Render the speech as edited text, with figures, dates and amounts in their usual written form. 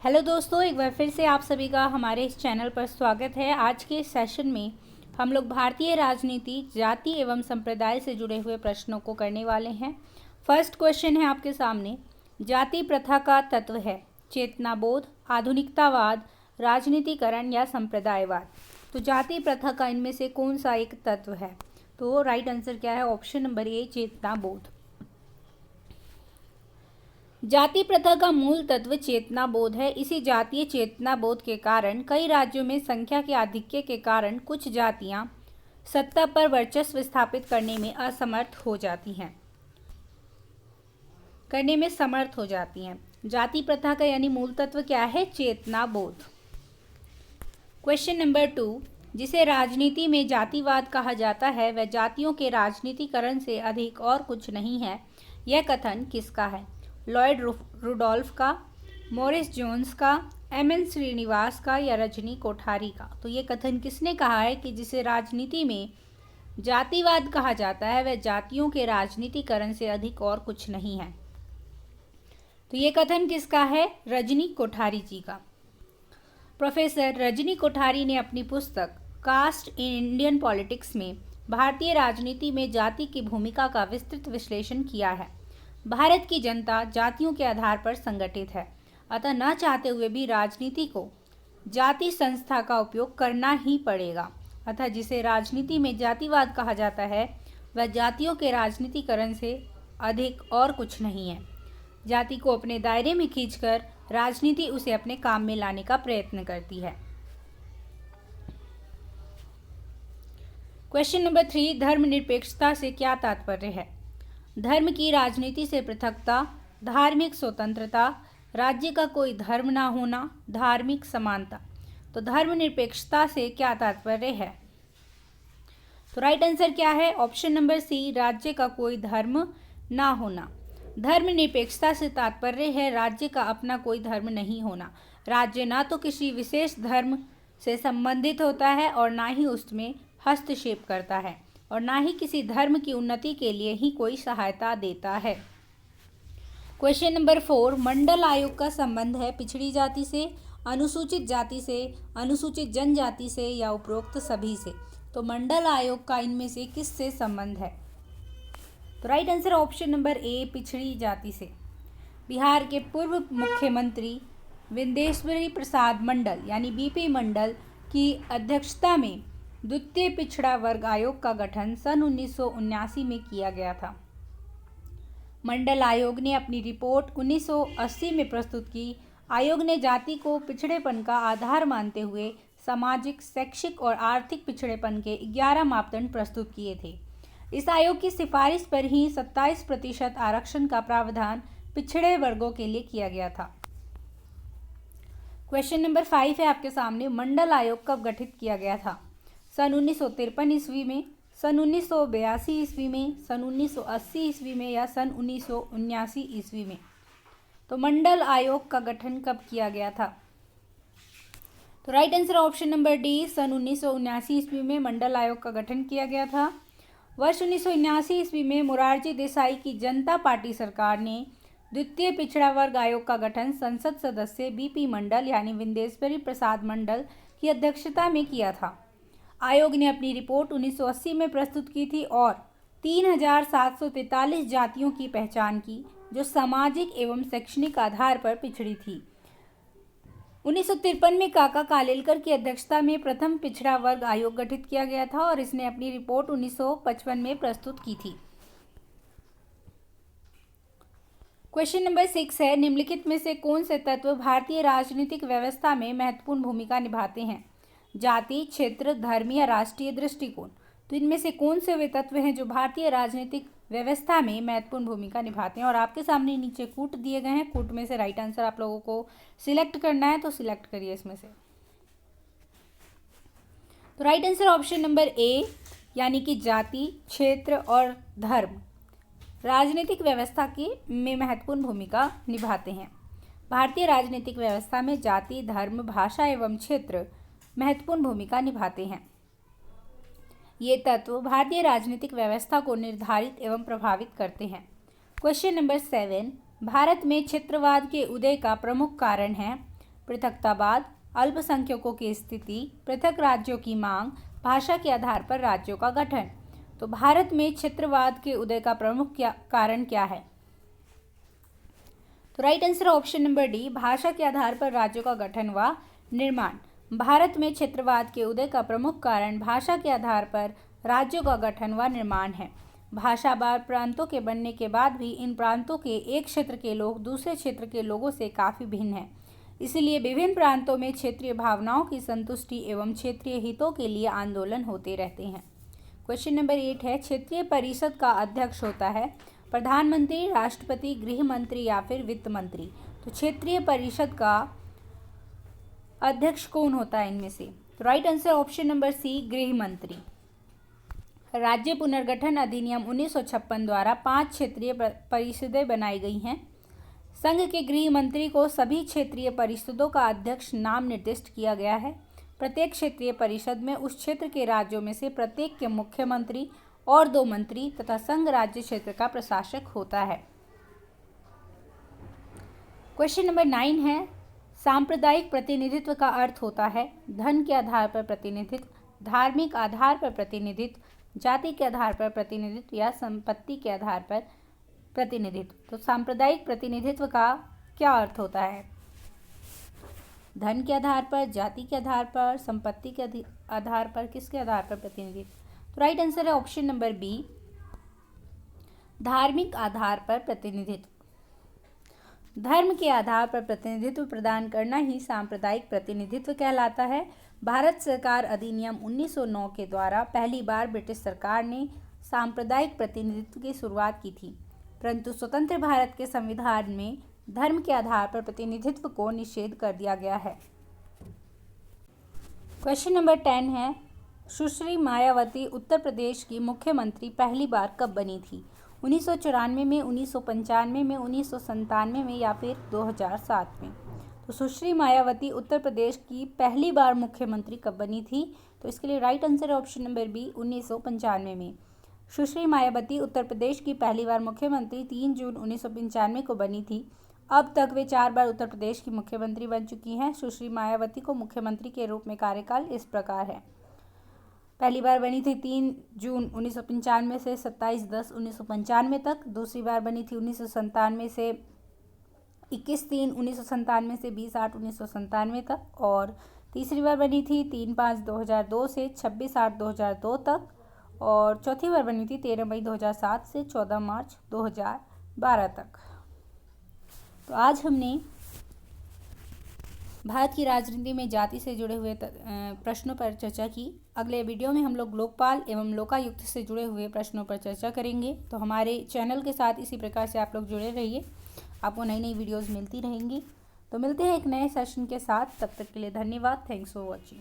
Hello दोस्तों, एक बार फिर से आप सभी का हमारे इस चैनल पर स्वागत है। आज के इस सेशन में हम लोग भारतीय राजनीति, जाति एवं संप्रदाय से जुड़े हुए प्रश्नों को करने वाले हैं। फर्स्ट क्वेश्चन है आपके सामने, जाति प्रथा का तत्व है चेतनाबोध, आधुनिकतावाद, राजनीतिकरण या संप्रदायवाद। तो जाति प्रथा का इनमें से कौन सा एक तत्व है? तो राइट आंसर क्या है? ऑप्शन नंबर ए, चेतनाबोध। जाति प्रथा का मूल तत्व चेतना बोध है। इसी जातीय चेतना बोध के कारण कई राज्यों में संख्या के आधिक्य के कारण कुछ जातियां सत्ता पर वर्चस्व स्थापित करने में समर्थ हो जाती हैं। जाति प्रथा का यानी मूल तत्व क्या है? चेतना बोध। क्वेश्चन नंबर 2, जिसे राजनीति में जातिवाद कहा जाता है वह जातियों के राजनीतिकरण से अधिक और कुछ नहीं है। यह कथन किसका है? लॉयड रुडोल्फ का, मॉरिस जोन्स का, एम.एन. श्रीनिवास का या रजनी कोठारी का? तो ये कथन किसने कहा है कि जिसे राजनीति में जातिवाद कहा जाता है वह जातियों के राजनीतिकरण से अधिक और कुछ नहीं है? तो ये कथन किसका है? रजनी कोठारी जी का। प्रोफेसर रजनी कोठारी ने अपनी पुस्तक कास्ट इन इंडियन पॉलिटिक्स में भारतीय राजनीति में जाति की भूमिका का विस्तृत विश्लेषण किया है। भारत की जनता जातियों के आधार पर संगठित है, अतः न चाहते हुए भी राजनीति को जाति संस्था का उपयोग करना ही पड़ेगा। अतः जिसे राजनीति में जातिवाद कहा जाता है वह जातियों के राजनीतिकरण से अधिक और कुछ नहीं है। जाति को अपने दायरे में खींचकर राजनीति उसे अपने काम में लाने का प्रयत्न करती है। क्वेश्चन नंबर 3, धर्मनिरपेक्षता से क्या तात्पर्य है? धर्म की राजनीति से पृथकता, धार्मिक स्वतंत्रता, राज्य का कोई धर्म ना होना, धार्मिक समानता। तो धर्मनिरपेक्षता से क्या तात्पर्य है? तो राइट आंसर क्या है? ऑप्शन नंबर सी, राज्य का कोई धर्म ना होना। धर्मनिरपेक्षता से तात्पर्य है राज्य का अपना कोई धर्म नहीं होना। राज्य ना तो किसी विशेष धर्म से संबंधित होता है और ना ही उसमें हस्तक्षेप करता है और ना ही किसी धर्म की उन्नति के लिए ही कोई सहायता देता है। क्वेश्चन नंबर 4, मंडल आयोग का संबंध है पिछड़ी जाति से, अनुसूचित जाति से, अनुसूचित जनजाति से या उपरोक्त सभी से? तो मंडल आयोग का इनमें से किससे संबंध है? तो राइट आंसर ऑप्शन नंबर ए, पिछड़ी जाति से। बिहार के पूर्व मुख्यमंत्री विंदेश्वरी प्रसाद मंडल यानी बीपी मंडल की अध्यक्षता में द्वितीय पिछड़ा वर्ग आयोग का गठन सन 1979 में किया गया था। मंडल आयोग ने अपनी रिपोर्ट 1980 में प्रस्तुत की। आयोग ने जाति को पिछड़ेपन का आधार मानते हुए सामाजिक, शैक्षिक और आर्थिक पिछड़ेपन के 11 मापदंड प्रस्तुत किए थे। इस आयोग की सिफारिश पर ही 27% आरक्षण का प्रावधान पिछड़े वर्गों के लिए किया गया था। क्वेश्चन नंबर 5 है आपके सामने, मंडल आयोग कब गठित किया गया था? सन 1953 ईस्वी में, सन 1982 ईस्वी में, सन 1980 ईस्वी में या सन 1979 ईस्वी में? तो मंडल आयोग का गठन कब किया गया था? तो right answer option number D, सन 1979 ईस्वी में मंडल आयोग का गठन किया गया था। वर्ष 1979 ईस्वी में मोरारजी देसाई की जनता पार्टी सरकार ने द्वितीय पिछड़ा वर्ग आयोग का गठन संसद सदस्य बीपी मंडल यानी विंदेश्वरी प्रसाद मंडल की अध्यक्षता में किया था। आयोग ने अपनी रिपोर्ट 1980 में प्रस्तुत की थी और 3743 जातियों की पहचान की जो सामाजिक एवं शैक्षणिक आधार पर पिछड़ी थी। 1953 में काका कालेलकर की अध्यक्षता में प्रथम पिछड़ा वर्ग आयोग गठित किया गया था और इसने अपनी रिपोर्ट 1955 में प्रस्तुत की थी। क्वेश्चन नंबर 6 है, निम्नलिखित में से कौन से तत्व भारतीय राजनीतिक व्यवस्था में महत्वपूर्ण भूमिका निभाते हैं? जाति, क्षेत्र, धर्म या राष्ट्रीय दृष्टिकोण? तो इनमें से कौन से वे तत्व हैं जो भारतीय राजनीतिक व्यवस्था में महत्वपूर्ण भूमिका निभाते हैं? और आपके सामने नीचे कूट दिए गए हैं, कूट में से राइट आंसर आप लोगों को सिलेक्ट करना है, तो सिलेक्ट करिए इसमें से। तो राइट आंसर ऑप्शन नंबर ए यानी कि जाति, क्षेत्र और धर्म राजनीतिक व्यवस्था की में महत्वपूर्ण भूमिका निभाते हैं। भारतीय राजनीतिक व्यवस्था में जाति, धर्म, भाषा एवं क्षेत्र महत्वपूर्ण भूमिका निभाते हैं। ये तत्व भारतीय राजनीतिक व्यवस्था को निर्धारित एवं प्रभावित करते हैं। क्वेश्चन नंबर 7, भारत में क्षेत्रवाद के उदय का प्रमुख कारण है पृथकतावाद, अल्पसंख्यकों की स्थिति, पृथक राज्यों की मांग, भाषा के आधार पर राज्यों का गठन। तो भारत में क्षेत्रवाद के उदय का प्रमुख कारण क्या है? तो right answer option number D, भाषा के आधार पर राज्यों का गठन व निर्माण। भारत में क्षेत्रवाद के उदय का प्रमुख कारण भाषा के आधार पर राज्यों का गठन व निर्माण है। भाषावार प्रांतों के बनने के बाद भी इन प्रांतों के एक क्षेत्र के लोग दूसरे क्षेत्र के लोगों से काफ़ी भिन्न हैं। इसलिए विभिन्न प्रांतों में क्षेत्रीय भावनाओं की संतुष्टि एवं क्षेत्रीय हितों के लिए आंदोलन होते रहते हैं। क्वेश्चन नंबर 8 है, क्षेत्रीय परिषद का अध्यक्ष होता है प्रधानमंत्री, राष्ट्रपति, गृह मंत्री या फिर वित्त मंत्री। तो क्षेत्रीय परिषद का अध्यक्ष कौन होता है इनमें से? तो right answer option number C, गृह मंत्री। राज्य पुनर्गठन अधिनियम 1956 द्वारा 5 क्षेत्रीय परिषदें बनाई गई हैं। संघ के गृह मंत्री को सभी क्षेत्रीय परिषदों का अध्यक्ष नाम निर्दिष्ट किया गया है। प्रत्येक क्षेत्रीय परिषद में उस क्षेत्र के राज्यों में से प्रत्येक के मुख्यमंत्री और 2 मंत्री तथा संघ राज्य क्षेत्र का प्रशासक होता है। क्वेश्चन नंबर 9 है, सांप्रदायिक प्रतिनिधित्व का अर्थ होता है धन के आधार पर प्रतिनिधित्व, धार्मिक आधार पर प्रतिनिधित्व, जाति के आधार पर प्रतिनिधित्व या संपत्ति के आधार पर प्रतिनिधित्व। तो सांप्रदायिक प्रतिनिधित्व का क्या अर्थ होता है? धन के आधार पर, जाति के आधार पर, संपत्ति के आधार पर, किसके आधार पर प्रतिनिधित्व? तो राइट आंसर है ऑप्शन नंबर बी, धार्मिक आधार पर प्रतिनिधित्व। धर्म के आधार पर प्रतिनिधित्व प्रदान करना ही सांप्रदायिक प्रतिनिधित्व कहलाता है। भारत सरकार अधिनियम 1909 के द्वारा पहली बार ब्रिटिश सरकार ने सांप्रदायिक प्रतिनिधित्व की शुरुआत की थी, परंतु स्वतंत्र भारत के संविधान में धर्म के आधार पर प्रतिनिधित्व को निषेध कर दिया गया है। क्वेश्चन नंबर 10 है, सुश्री मायावती उत्तर प्रदेश की मुख्यमंत्री पहली बार कब बनी थी? 1994 में, 1995 में, 1997 में या फिर 2007 में? तो सुश्री मायावती उत्तर प्रदेश की पहली बार मुख्यमंत्री कब बनी थी? तो इसके लिए राइट आंसर है ऑप्शन नंबर बी, 1995 में। सुश्री मायावती उत्तर प्रदेश की पहली बार मुख्यमंत्री 3 जून 1995 को बनी थी। अब तक वे 4 बार उत्तर प्रदेश की मुख्यमंत्री बन चुकी हैं। सुश्री मायावती को मुख्यमंत्री के रूप में कार्यकाल इस प्रकार है। पहली बार बनी थी 3 जून 1995 से 27/10/1995 तक। दूसरी बार बनी थी 1997 से 21/3/1997 से 20/8/1997 तक। और तीसरी बार बनी थी 3/5/2002 से 26/8/2002 तक। और चौथी बार बनी थी 13 मई 2007 से 14 मार्च 2012 तक। तो आज हमने भारत की राजनीति में जाति से जुड़े हुए प्रश्नों पर चर्चा की। अगले वीडियो में हम लोग लोकपाल एवं लोकायुक्त से जुड़े हुए प्रश्नों पर चर्चा करेंगे। तो हमारे चैनल के साथ इसी प्रकार से आप लोग जुड़े रहिए, आपको नई नई वीडियोस मिलती रहेंगी। तो मिलते हैं एक नए सेशन के साथ, तब तक के लिए धन्यवाद। Thanks for watching.